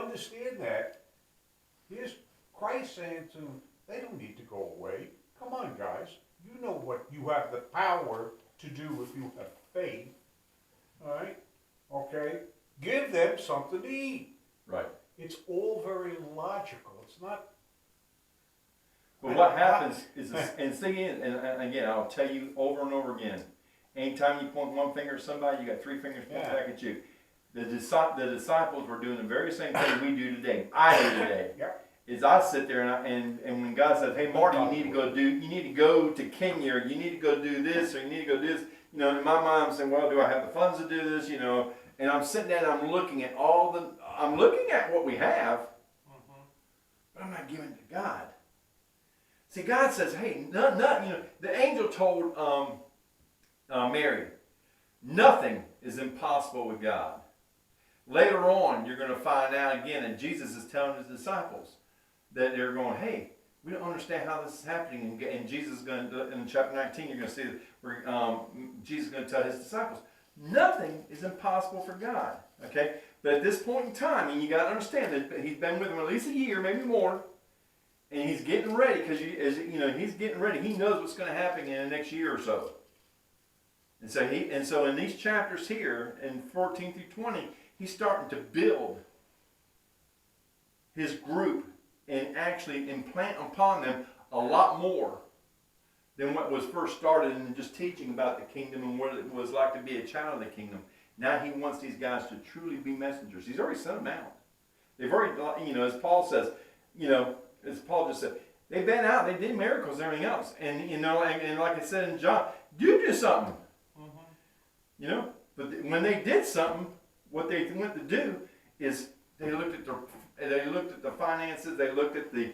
understand that, here's Christ saying to them, they don't need to go away. Come on, guys. You know what you have the power to do if you have faith. All right? Okay? Give them something to eat. Right. It's all very logical. It's not. But what happens is, and again, I'll tell you over and over again, anytime you point one finger at somebody, you got three fingers pointing back at you. The disciples were doing the very same thing we do today. I do today. Yep. Is I sit there and when God says, "Hey Marty, you need to go to Kenya, or you need to go do this, or you need to go do this," in my mind I'm saying, "Well, do I have the funds to do this?" And I'm sitting there and I'm looking at what we have, but I'm not giving it to God. See, God says, "Hey, the angel told Mary, nothing is impossible with God." Later on, you're going to find out again, and Jesus is telling his disciples that they're going, "Hey, we don't understand how this is happening." And Jesus is going to, in chapter 19, you're going to see that Jesus is going to tell his disciples, nothing is impossible for God. Okay? But at this point in time, and you got to understand that he's been with them at least a year, maybe more, and he's getting ready, because he's getting ready. He knows what's going to happen in the next year or so. And so in these chapters here, in 14 through 20, he's starting to build his group and actually implant upon them a lot more than what was first started in just teaching about the kingdom and what it was like to be a child of the kingdom. Now he wants these guys to truly be messengers. He's already sent them out. They've already, as Paul says, as Paul just said, they've been out, they did miracles and everything else. And, and like I said in John, you do something. But when they did something, what they went to do is they looked at the finances, they looked at the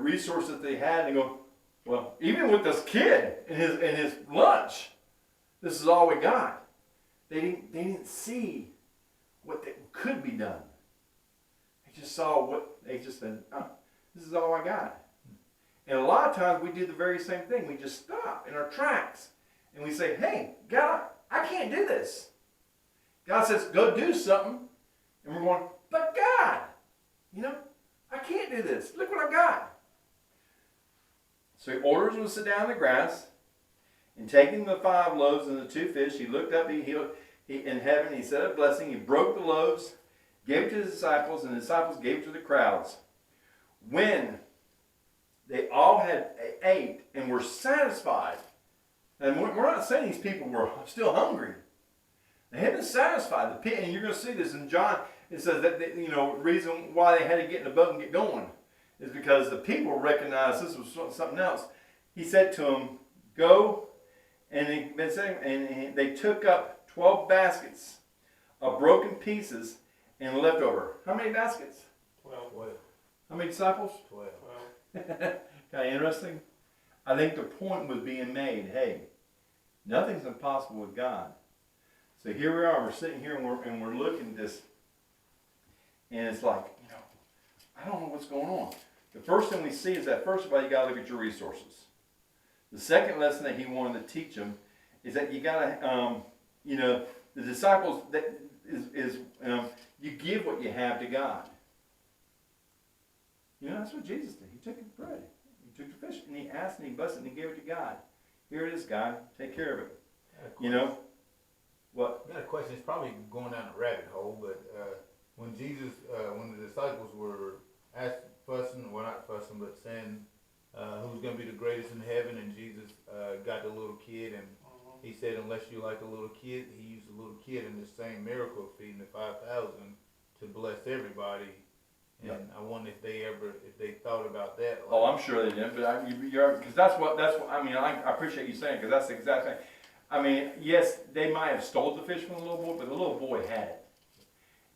resources they had, and go, well, even with this kid and his lunch, this is all we got. They didn't see what could be done. They just saw they just said, oh, this is all I got. And a lot of times we do the very same thing. We just stop in our tracks and we say, "Hey, God, I can't do this." God says, "Go do something." And we're going, "But God, I can't do this. Look what I got." So he orders them to sit down in the grass, and taking the 5 loaves and the 2 fish, he looked up in heaven, he said a blessing, he broke the loaves, gave it to his disciples, and the disciples gave it to the crowds. When they all had ate and were satisfied, and we're not saying these people were still hungry. They had been satisfied. And you're going to see this in John. It says that the reason why they had to get in the boat and get going is because the people recognized this was something else. He said to them, "Go," and they took up 12 baskets of broken pieces and leftover. How many baskets? 12. How many disciples? 12. Kind of interesting. I think the point was being made. Hey, nothing's impossible with God. So here we are. We're sitting here and we're looking at this, and it's like, I don't know what's going on. The first thing we see is that, first of all, you got to look at your resources. The second lesson that he wanted to teach them is that you got to, the disciples, you give what you have to God. That's what Jesus did. He took the bread, he took the fish, and he asked, and he blessed it, and he gave it to God. Here it is, God. Take care of it. What? I got a question. It's probably going down a rabbit hole, but when the disciples were not fussing, but saying who's going to be the greatest in heaven, and Jesus got the little kid, and he said, unless you like a little kid, he used a little kid in the same miracle of feeding the 5,000 to bless everybody. And I wonder if they thought about that. Oh, I'm sure they did, but because that's what I appreciate you saying, because that's the exact thing. I mean, yes, they might have stole the fish from the little boy, but the little boy had it.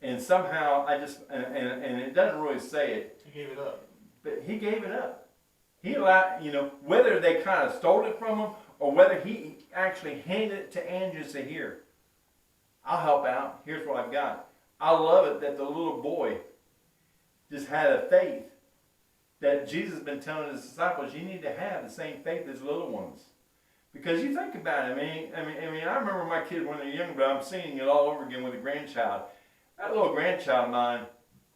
And somehow, and it doesn't really say it. He gave it up. But he gave it up. He allowed, whether they kind of stole it from him, or whether he actually handed it to Andrew and said, "Here, I'll help out. Here's what I've got." I love it that the little boy just had a faith that Jesus has been telling his disciples, you need to have the same faith as little ones. Because you think about it, I remember my kids when they're young, but I'm seeing it all over again with a grandchild. That little grandchild of mine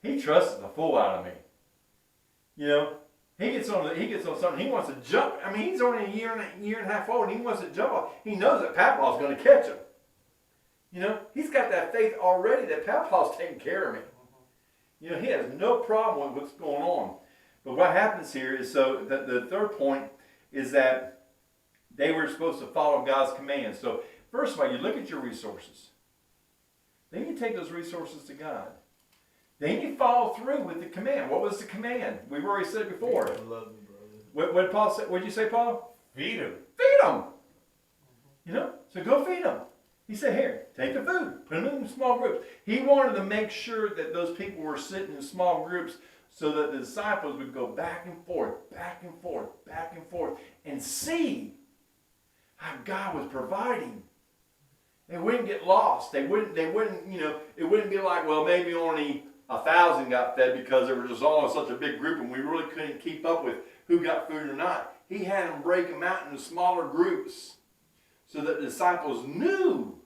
he trusts the fool out of me. You know, he gets on something. He wants to jump. I mean, he's only a year and a half old, and he wants to jump off. He knows that Papa's going to catch him. You know, he's got that faith already that Papa's taking care of me. You know, he has no problem with what's going on. But what happens here is, so the third point is that they were supposed to follow God's commands. So first of all, you look at your resources. Then you take those resources to God. Then you follow through with the command. What was the command? We've already said it before. I love you, brother. What Paul said? What did you say, Paul? Feed them. Feed them. You know, so go feed them. He said, here, take the food, put them in small groups. He wanted to make sure that those people were sitting in small groups so that the disciples would go back and forth, back and forth, back and forth, and see how God was providing. They wouldn't get lost. They wouldn't, you know, it wouldn't be like, well, maybe only 1,000 got fed because they were just all in such a big group and we really couldn't keep up with who got food or not. He had them break them out into smaller groups so that the disciples knew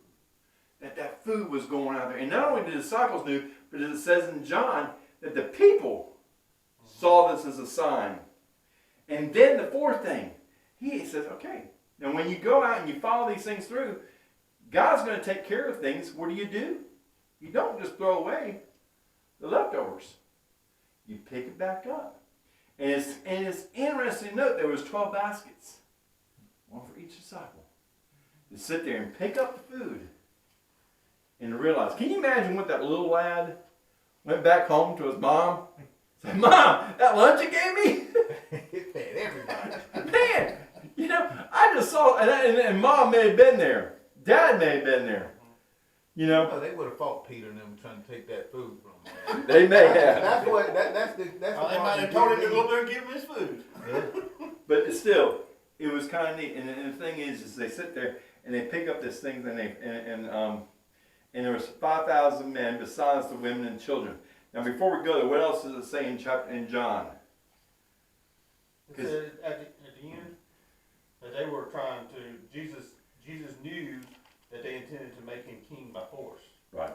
that that food was going out there. And not only the disciples knew, but as it says in John, that the people saw this as a sign. And then the fourth thing, he says, okay, now when you go out and you follow these things through, God's going to take care of things. What do? You don't just throw away the leftovers. You pick it back up. And it's interesting to note there was 12 baskets, one for each disciple, to sit there and pick up the food and to realize. Can you imagine what that little lad went back home to his mom? Said, Mom, that lunch you gave me? It fed everybody. Man, you know, I just saw, and Mom may have been there. Dad may have been there. You know, Oh, they would have fought Peter and them trying to take that food from him. they may have. That's the They part might that have told him to really- go up there and give him his food. Yeah. But still, it was kind of neat. And the thing is they sit there and they pick up this thing and there was 5,000 men besides the women and children. Now, before we go there, what else does it say in John? It said at the end that they were trying to, Jesus knew that they intended to make him king by force. Right.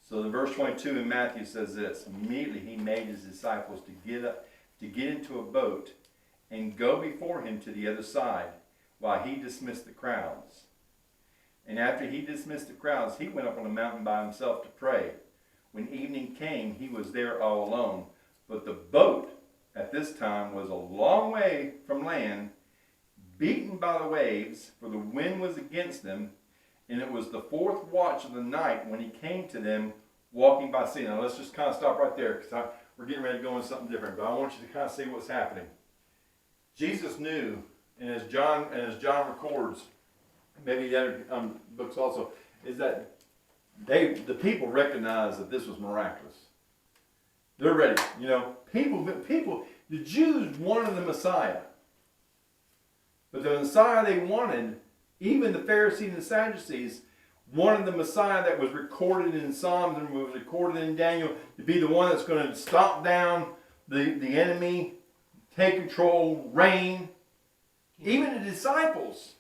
So the verse 22 in Matthew says this: immediately he made his disciples to get into a boat and go before him to the other side while he dismissed the crowds. And after he dismissed the crowds, he went up on a mountain by himself to pray. When evening came, he was there all alone. But the boat at this time was a long way from land, beaten by the waves, for the wind was against them. And it was the fourth watch of the night when he came to them walking by sea. Now let's just kind of stop right there because we're getting ready to go into something different. But I want you to kind of see what's happening. Jesus knew, and as John records, maybe the other books also, is that the people recognized that this was miraculous. They're ready. You know, the Jews wanted the Messiah. But the Messiah they wanted, even the Pharisees and the Sadducees, wanted the Messiah that was recorded in Psalms and was recorded in Daniel to be the one that's going to stomp down the enemy, take control, reign. Even the disciples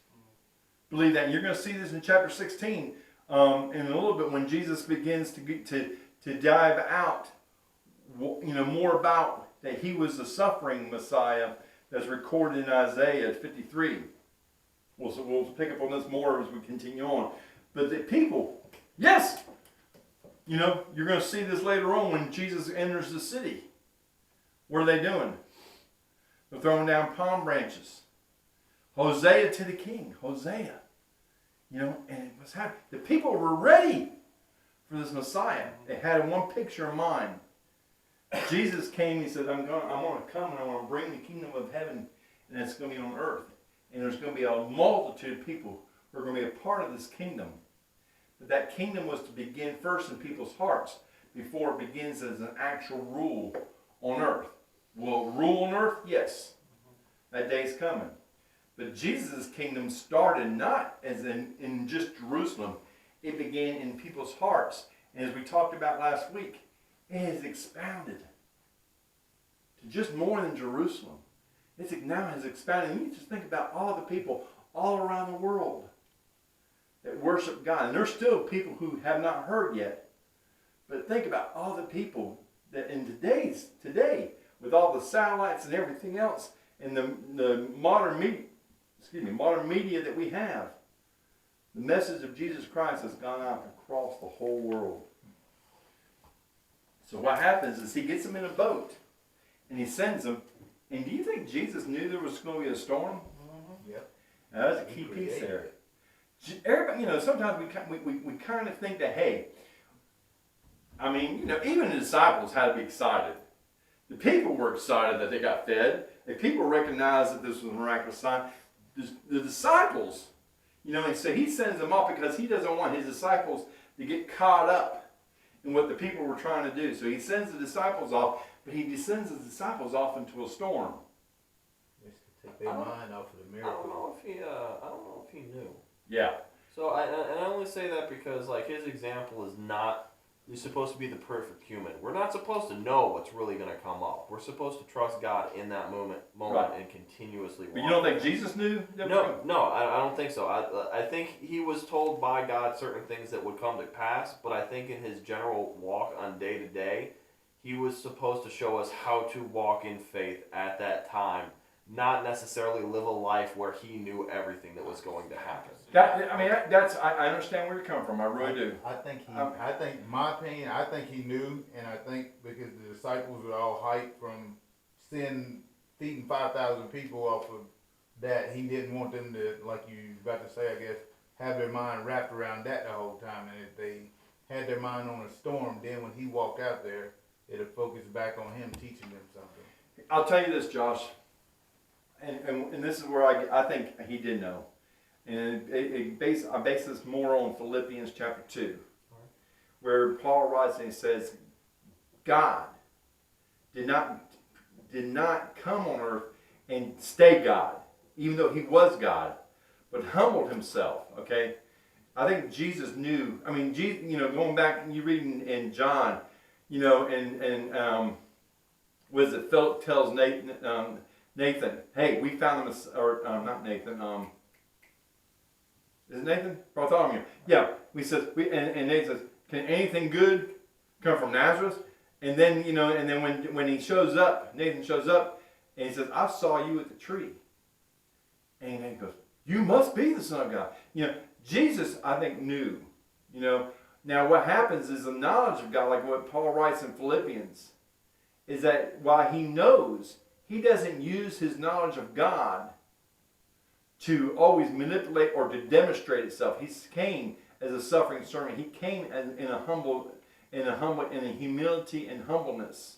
believe that. And you're going to see this in chapter 16 in a little bit when Jesus begins to dive out, you know, more about that he was the suffering Messiah that's recorded in Isaiah 53. We'll pick up on this more as we continue on. But the people, yes, you know, you're going to see this later on when Jesus enters the city. What are they doing? They're throwing down palm branches. Hosea to the king. Hosea. You know, and it was happening. The people were ready for this Messiah. They had one picture in mind. Jesus came, he said, I'm going to come and I'm going to bring the kingdom of heaven, and it's going to be on earth. And there's going to be a multitude of people who are going to be a part of this kingdom. But that kingdom was to begin first in people's hearts before it begins as an actual rule on earth. Will it rule on earth? Yes. That day's coming. But Jesus' kingdom started not as in just Jerusalem. It began in people's hearts. And as we talked about last week, it has expounded to just more than Jerusalem. It now has expanded. And you just think about all the people all around the world that worship God. And there's still people who have not heard yet. But think about all the people that today, with all the satellites and everything else, and the modern media that we have, the message of Jesus Christ has gone out across the whole world. So what happens is he gets them in a boat, and he sends them. And do you think Jesus knew there was going to be a storm? Yep. Now, that's a key piece there. Everybody, sometimes we kind of think that, hey, I mean, even the disciples had to be excited. The people were excited that they got fed. The people recognized that this was a miraculous sign. The disciples, and so he sends them off because he doesn't want his disciples to get caught up in what the people were trying to do. So he sends the disciples off, but he sends the disciples off into a storm. Just to take their mind off of the I don't miracle. know if he knew. Yeah. So I only say that because like his example is not. You're supposed to be the perfect human. We're not supposed to know what's really going to come up. We're supposed to trust God in that moment Right. and continuously. But you don't think Jesus knew? No, I don't think so. I think he was told by God certain things that would come to pass, but I think in his general walk on day to day, he was supposed to show us how to walk in faith at that time, not necessarily live a life where he knew everything that was going to happen. I understand where you're coming from. I really do. I think my opinion, I think he knew, and I think because the disciples were all hyped from feeding 5,000 people off of that, he didn't want them to, like you was about to say, I guess, have their mind wrapped around that the whole time. And if they had their mind on a storm, then when he walked out there, it'll focus back on him teaching them something. I'll tell you this, Josh, and this is where I think he did know. And I base this more on Philippians chapter 2, where Paul writes and he says, God did not come on earth and stay God, even though he was God, but humbled himself, okay? I think Jesus knew, going back, you read in John, was it Philip tells Nathan, hey, we found him, not Nathan, is it Nathan? Bartholomew. Yeah. And Nathan says, can anything good come from Nazareth? And then, when he shows up, Nathan shows up, and he says, I saw you at the tree. And he goes, you must be the Son of God. Jesus, I think, knew. Now what happens is the knowledge of God, like what Paul writes in Philippians, is that while he knows, he doesn't use his knowledge of God to always manipulate or to demonstrate itself. He came as a suffering servant. He came in humility and humbleness.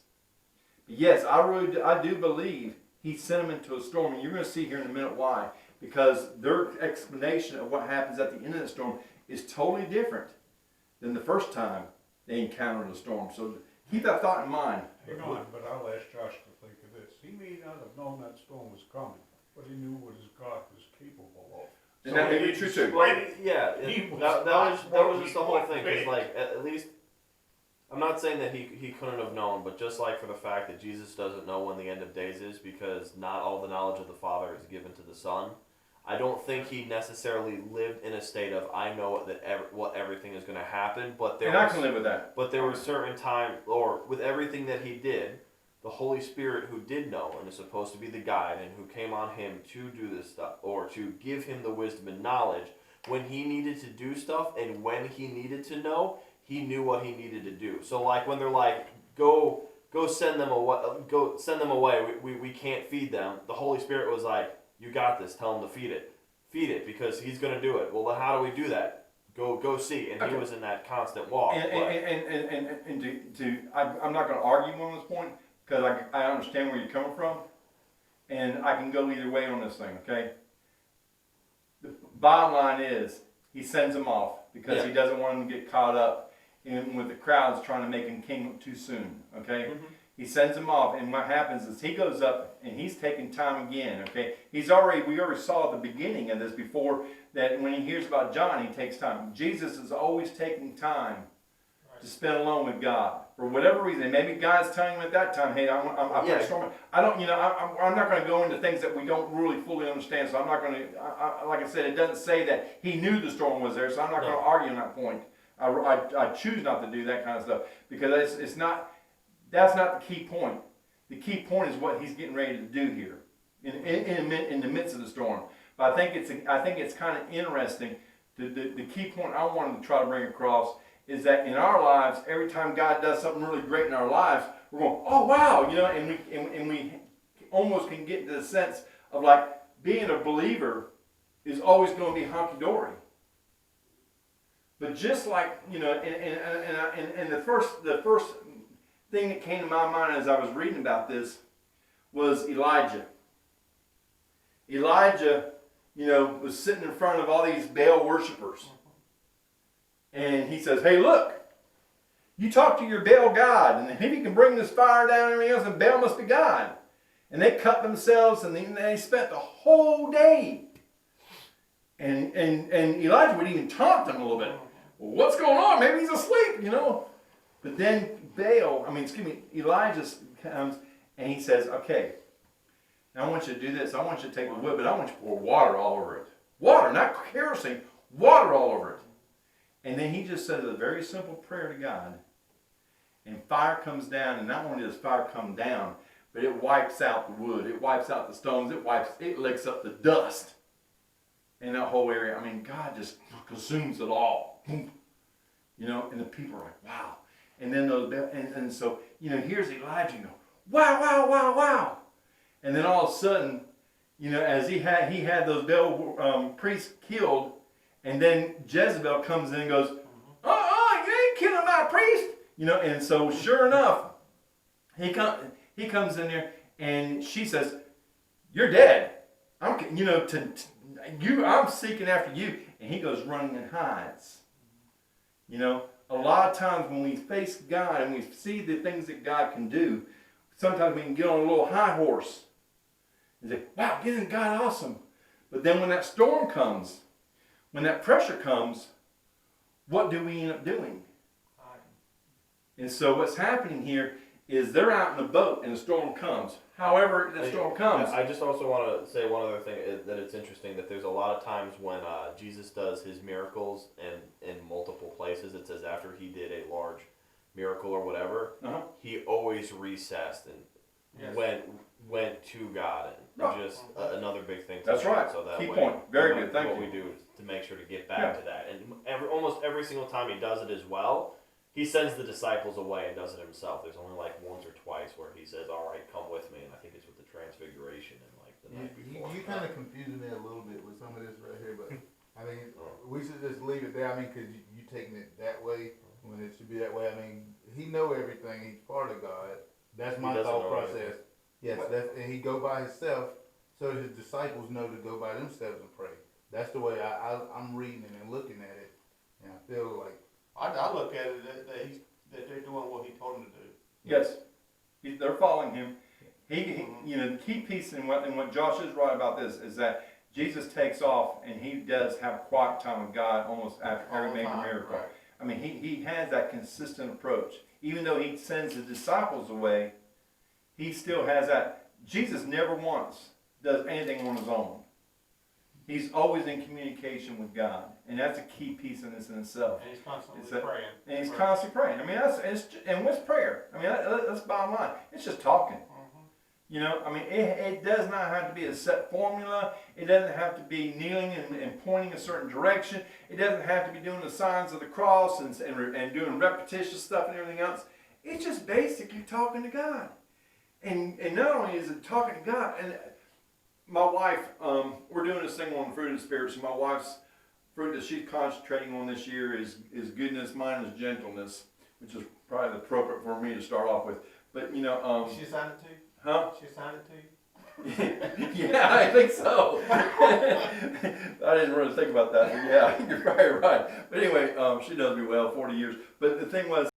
But yes, I do believe he sent them into a storm, and you're going to see here in a minute why. Because their explanation of what happens at the end of the storm is totally different than the first time they encountered a storm. So keep that thought in mind. Hang on, but I'll ask Josh to think of this. He may not have known that storm was coming, but he knew what his God was capable of. And that may be true too. Yeah, He that was was just the whole what thing. he Cause like at least, I'm not saying that he couldn't have known, but just like for the fact that Jesus doesn't know when the end of days is, because not all the knowledge of the Father is given to the Son. I don't think he necessarily lived in a state of I know that everything is going to happen, but there. And I can live with that. But there were certain times, or with everything that he did, the Holy Spirit who did know and is supposed to be the guide and who came on him to do this stuff or to give him the wisdom and knowledge when he needed to do stuff and when he needed to know, he knew what he needed to do. So like when they're like, go send them away, we can't feed them. The Holy Spirit was like, you got this, tell him to feed it because he's going to do it. Well, then how do we do that? Go see. And he was in that constant walk. I'm not going to argue on this point, because I understand where you're coming from, and I can go either way on this thing, okay? The bottom line is, he sends them off because he doesn't want them to get caught up with the crowds trying to make him king too soon, okay? Mm-hmm. He sends them off, and what happens is he goes up, and he's taking time again, okay? We already saw at the beginning of this before, that when he hears about John, he takes time. Jesus is always taking time to spend alone with God for whatever reason. Maybe God's telling him at that time, "Hey, I'm not going to go into things that we don't really fully understand. So I'm not going to. Like I said, it doesn't say that he knew the storm was there. So I'm not going to argue on that point. I choose not to do that kind of stuff because it's not. That's not the key point. The key point is what he's getting ready to do here in the midst of the storm. But I think it's kind of interesting. The key point I wanted to try to bring across is that in our lives, every time God does something really great in our lives, we're going, oh wow, and we almost can get into the sense of like being a believer is always going to be hunky dory. But just like and the first thing that came to my mind as I was reading about this was Elijah. Elijah, was sitting in front of all these Baal worshipers. And he says, hey, look, you talk to your Baal God, and if he can bring this fire down and everything else, then Baal must be God. And they cut themselves, and they spent the whole day. And Elijah would even taunt them a little bit. Well, what's going on? Maybe he's asleep, But then Elijah comes and he says, okay, now I want you to do this. I want you to take the wood, but I want you to pour water all over it. Water, not kerosene, water all over it. And then he just says a very simple prayer to God. And fire comes down, and not only does fire come down, but it wipes out the wood, it wipes out the stones, it licks up the dust in that whole area. I mean, God just consumes it all. And the people are like, wow. And then so here's Elijah go, wow, wow, wow, wow. And then all of a sudden, as he had those Baal priests killed, and then Jezebel comes in and goes, you ain't killing my priest. And so sure enough, he comes in there and she says, you're dead. I'm seeking after you. And he goes running and hides. A lot of times when we face God and we see the things that God can do, sometimes we can get on a little high horse and say, wow, isn't God awesome? But then when that storm comes, when that pressure comes, what do we end up doing? And so what's happening here is they're out in the boat and the storm comes. However, the storm comes. I just also want to say one other thing, that it's interesting that there's a lot of times when Jesus does his miracles in multiple places, it says after he did a large miracle or whatever, he always recessed and went to God. And just another big thing. That's right. So that key way, point. Very good. Thank you. What we do is to make sure to get back to that. And almost every single time he does it as well, he sends the disciples away and does it himself. There's only like once or twice where he says, all right, come with me. And I think it's with the transfiguration and like the night before. You kind of confusing me a little bit with some of this right here, but I mean, we should just leave it there. I mean, because you taking it that way when it should be that way. I mean, he know everything. He's part of God. That's my thought process. Yes, and he go by himself, so his disciples know to go by themselves and pray. That's the way I'm reading it and looking at it, and I feel like I look at it that they're doing what he told them to do. Yes, they're following him. The key piece in what Josh is right about this is that Jesus takes off and he does have quiet time with God almost after every major miracle. Right. I mean, he has that consistent approach. Even though he sends the disciples away, he still has that. Jesus never once does anything on his own. He's always in communication with God, and that's a key piece in this in itself. And he's constantly praying. And he's constantly praying. I mean, and what's prayer? I mean, that's bottom line. It's just talking. I mean, it does not have to be a set formula. It doesn't have to be kneeling and pointing a certain direction. It doesn't have to be doing the signs of the cross and doing repetitious stuff and everything else. It's just basically talking to God. And not only is it talking to God, and my wife, we're doing this thing on fruit of the Spirit, so my wife's fruit that she's concentrating on this year is goodness, mindfulness, gentleness, which is probably the appropriate for me to start off with. But, She signed it to you? Huh? She signed it to you? Yeah, I think so. I didn't really think about that, but yeah, you're probably right. But anyway, she knows me well, 40 years. But the thing was,